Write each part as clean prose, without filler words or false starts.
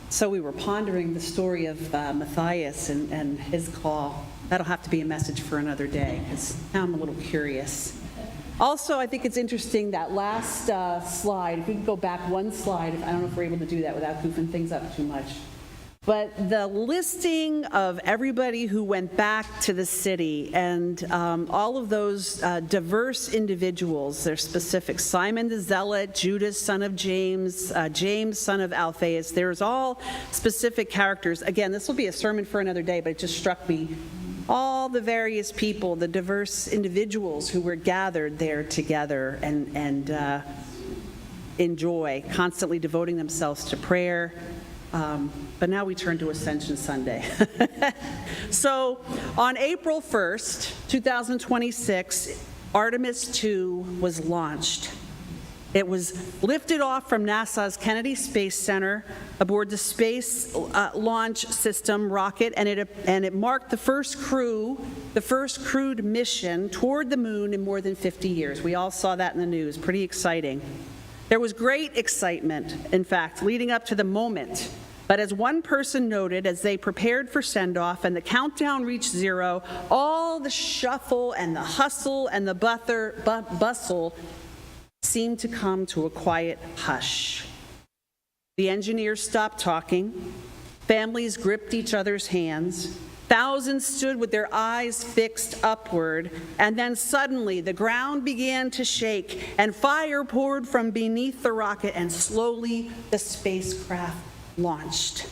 So we were pondering the story of Matthias and his call. That'll have to be a message for another day, because now I'm a little curious. Also, I think it's interesting that last slide, if we could go back one slide, I don't know if we're able to do that without goofing things up too much. But the listing of everybody who went back to the city and all of those diverse individuals, they're specific. Simon the Zealot, Judas, son of James, James, son of Alphaeus. There's all specific characters. Again, this will be a sermon for another day, but it just struck me. All the various people, the diverse individuals who were gathered there together and in joy, constantly devoting themselves to prayer. But now we turn to Ascension Sunday. So on April 1st, 2026, Artemis II was launched. It was lifted off from NASA's Kennedy Space Center aboard the Space Launch System rocket, and it marked the first crewed mission toward the moon in more than 50 years. We all saw that in the news. Pretty exciting. There was great excitement, in fact, leading up to the moment. But as one person noted, as they prepared for send-off and the countdown reached 0, all the shuffle and the hustle and the bustle seemed to come to a quiet hush. The engineers stopped talking. Families gripped each other's hands. Thousands stood with their eyes fixed upward, and then suddenly the ground began to shake, and fire poured from beneath the rocket, and slowly the spacecraft launched.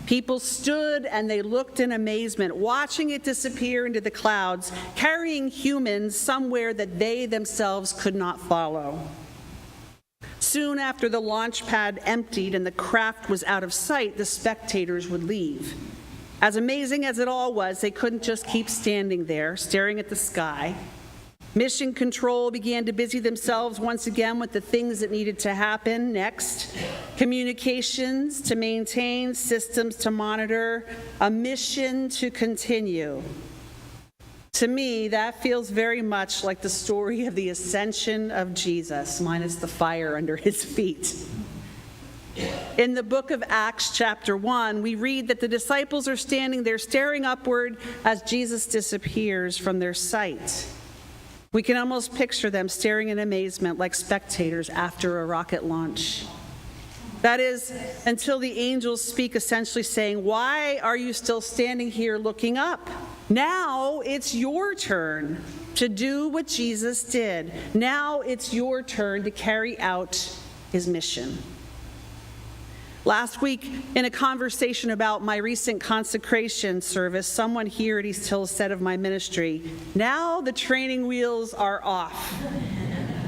People stood and they looked in amazement, watching it disappear into the clouds, carrying humans somewhere that they themselves could not follow. Soon after the launch pad emptied and the craft was out of sight, the spectators would leave. As amazing as it all was, they couldn't just keep standing there, staring at the sky. Mission Control began to busy themselves once again with the things that needed to happen next. Communications to maintain, systems to monitor, a mission to continue. To me, that feels very much like the story of the ascension of Jesus, minus the fire under his feet. In the book of Acts, chapter 1, we read that the disciples are standing there staring upward as Jesus disappears from their sight. We can almost picture them staring in amazement like spectators after a rocket launch. That is, until the angels speak, essentially saying, "Why are you still standing here looking up? Now it's your turn to do what Jesus did. Now it's your turn to carry out his mission." Last week, in a conversation about my recent consecration service, someone here at East Hills said of my ministry, "Now the training wheels are off."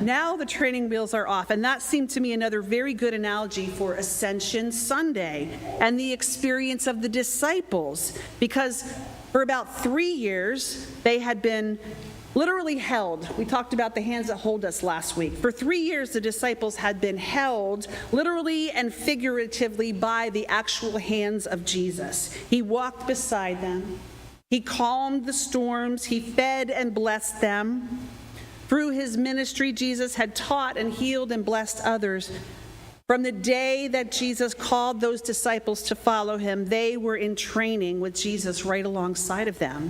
Now the training wheels are off. And that seemed to me another very good analogy for Ascension Sunday and the experience of the disciples. Because for about 3 years, they had been literally held. We talked about the hands that hold us last week. For 3 years, the disciples had been held literally and figuratively by the actual hands of Jesus. He walked beside them. He calmed the storms. He fed and blessed them. Through his ministry, Jesus had taught and healed and blessed others. From the day that Jesus called those disciples to follow him, they were in training with Jesus right alongside of them.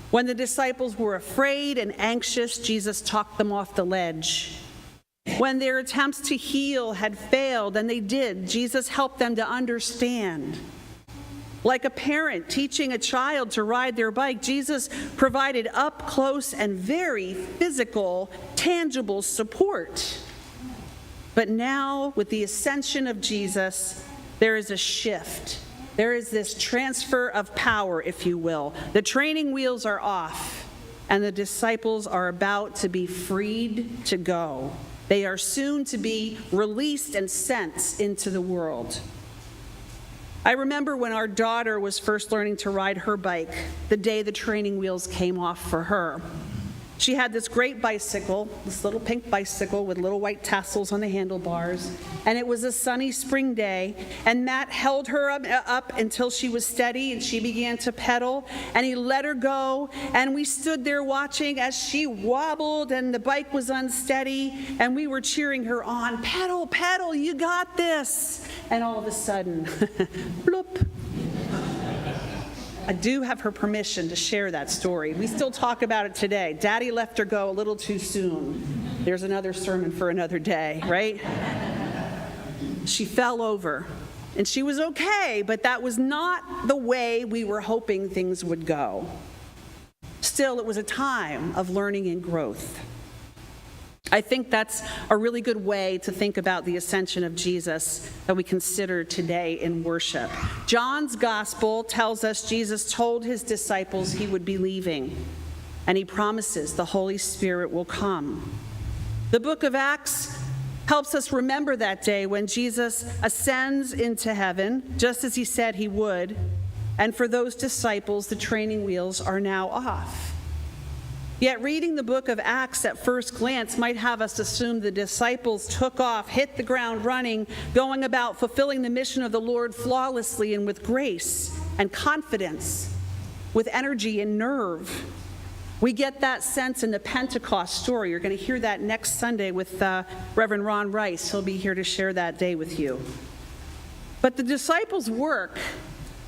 When the disciples were afraid and anxious, Jesus talked them off the ledge. When their attempts to heal had failed, and they did, Jesus helped them to understand. Like a parent teaching a child to ride their bike, Jesus provided up close and very physical, tangible support. But now, with the ascension of Jesus, there is a shift. There is this transfer of power, if you will. The training wheels are off, and the disciples are about to be freed to go. They are soon to be released and sent into the world. I remember when our daughter was first learning to ride her bike, the day the training wheels came off for her. She had this great bicycle, this little pink bicycle with little white tassels on the handlebars, and it was a sunny spring day, and Matt held her up until she was steady and she began to pedal, and he let her go, and we stood there watching as she wobbled and the bike was unsteady, and we were cheering her on, "Pedal, pedal, you got this." and all of a sudden, bloop. I do have her permission to share that story. We still talk about it today. Daddy let her go a little too soon. There's another sermon for another day, right? She fell over, and she was okay, but that was not the way we were hoping things would go. Still, it was a time of learning and growth. I think that's a really good way to think about the ascension of Jesus that we consider today in worship. John's gospel tells us Jesus told his disciples he would be leaving, and he promises the Holy Spirit will come. The book of Acts helps us remember that day when Jesus ascends into heaven, just as he said he would, and for those disciples, the training wheels are now off. Yet reading the book of Acts at first glance might have us assume the disciples took off, hit the ground running, going about fulfilling the mission of the Lord flawlessly and with grace and confidence, with energy and nerve. We get that sense in the Pentecost story. You're going to hear that next Sunday with Reverend Ron Rice. He'll be here to share that day with you. But the disciples' work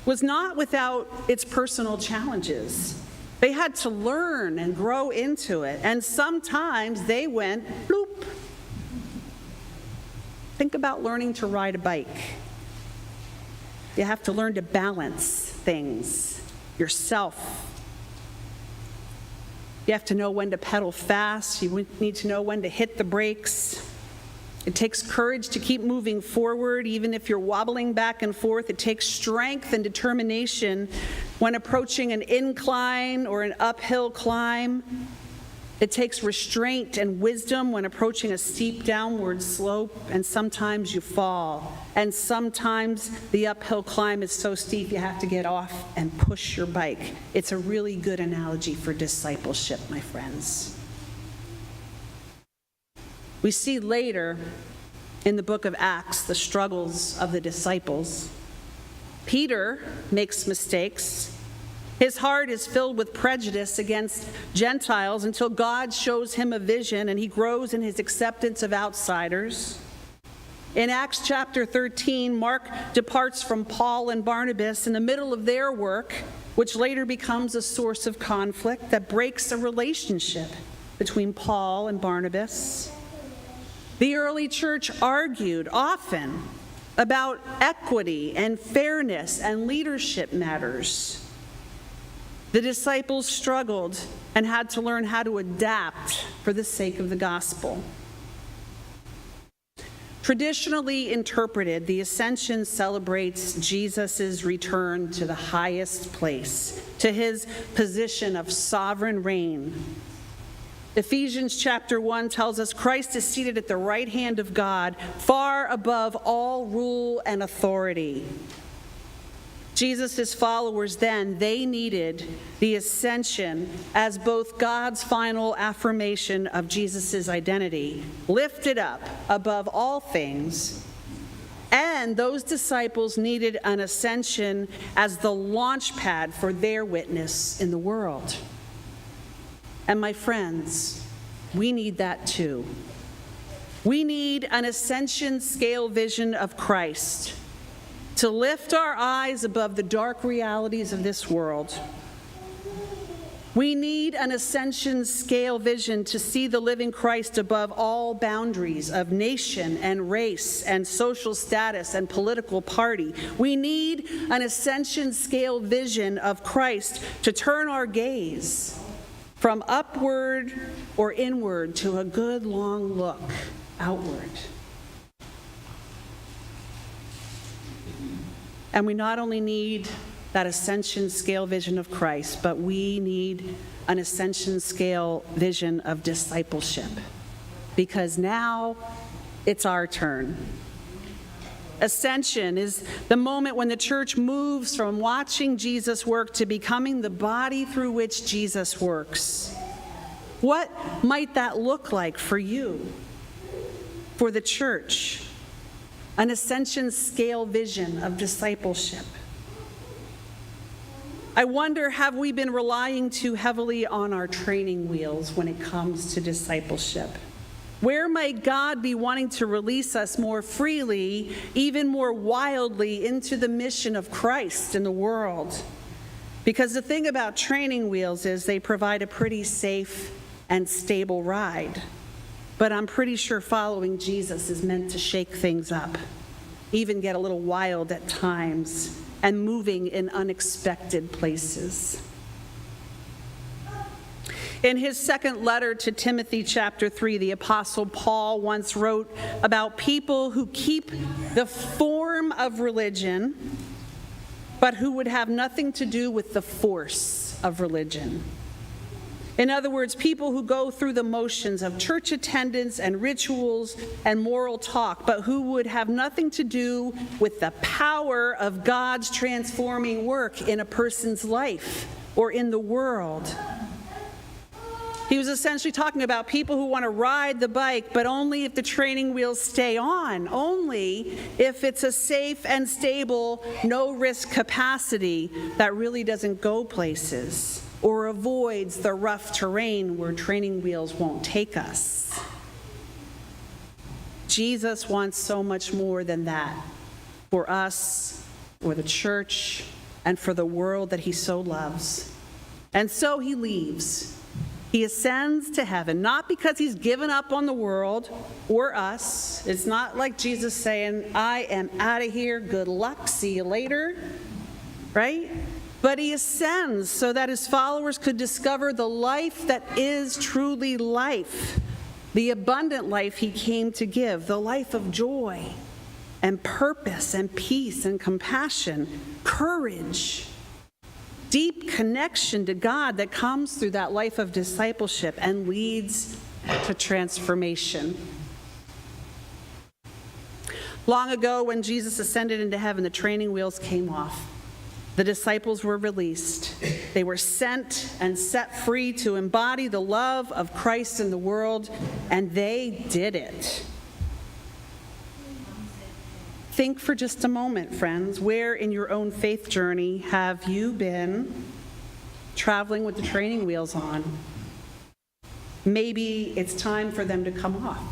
was not without its personal challenges. They had to learn and grow into it, and sometimes they went bloop. Think about learning to ride a bike. You have to learn to balance things yourself. You have to know when to pedal fast. You need to know when to hit the brakes. It takes courage to keep moving forward, even if you're wobbling back and forth. It takes strength and determination when approaching an incline or an uphill climb. It takes restraint and wisdom when approaching a steep downward slope, and sometimes you fall. And sometimes the uphill climb is so steep you have to get off and push your bike. It's a really good analogy for discipleship, my friends. We see later in the book of Acts the struggles of the disciples. Peter makes mistakes. His heart is filled with prejudice against Gentiles until God shows him a vision and he grows in his acceptance of outsiders. In Acts chapter 13, Mark departs from Paul and Barnabas in the middle of their work, which later becomes a source of conflict that breaks a relationship between Paul and Barnabas. The early church argued often about equity and fairness and leadership matters. The disciples struggled and had to learn how to adapt for the sake of the gospel. Traditionally interpreted, the Ascension celebrates Jesus' return to the highest place, to his position of sovereign reign. Ephesians chapter 1 tells us Christ is seated at the right hand of God, far above all rule and authority. Jesus' followers then, they needed the ascension as both God's final affirmation of Jesus' identity, lifted up above all things, and those disciples needed an ascension as the launch pad for their witness in the world. And my friends, we need that too. We need an ascension scale vision of Christ to lift our eyes above the dark realities of this world. We need an ascension scale vision to see the living Christ above all boundaries of nation and race and social status and political party. We need an ascension scale vision of Christ to turn our gaze from upward or inward to a good long look outward. And we not only need that ascension scale vision of Christ, but we need an ascension scale vision of discipleship, because now it's our turn. Ascension is the moment when the church moves from watching Jesus work to becoming the body through which Jesus works. What might that look like for you, for the church? An ascension scale vision of discipleship. I wonder, have we been relying too heavily on our training wheels when it comes to discipleship? Where might God be wanting to release us more freely, even more wildly, into the mission of Christ in the world? Because the thing about training wheels is they provide a pretty safe and stable ride. But I'm pretty sure following Jesus is meant to shake things up, even get a little wild at times, and moving in unexpected places. In his second letter to Timothy, chapter 3, the Apostle Paul once wrote about people who keep the form of religion, but who would have nothing to do with the force of religion. In other words, people who go through the motions of church attendance and rituals and moral talk, but who would have nothing to do with the power of God's transforming work in a person's life or in the world. He was essentially talking about people who want to ride the bike, but only if the training wheels stay on, only if it's a safe and stable, no-risk capacity that really doesn't go places or avoids the rough terrain where training wheels won't take us. Jesus wants so much more than that for us, for the church, and for the world that he so loves. And so he leaves. He ascends to heaven, not because he's given up on the world or us. It's not like Jesus saying, I am out of here, good luck, see you later, right? But he ascends so that his followers could discover the life that is truly life, the abundant life he came to give, the life of joy and purpose and peace and compassion, courage, deep connection to God that comes through that life of discipleship and leads to transformation. Long ago, when Jesus ascended into heaven, the training wheels came off. The disciples were released. They were sent and set free to embody the love of Christ in the world, and they did it. Think for just a moment, friends, where in your own faith journey have you been traveling with the training wheels on? Maybe it's time for them to come off.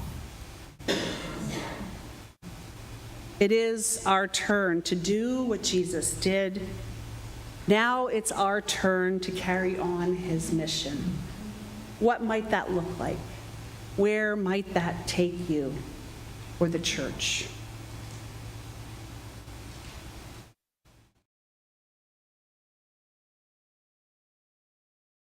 It is our turn to do what Jesus did. Now it's our turn to carry on his mission. What might that look like? Where might that take you or the church?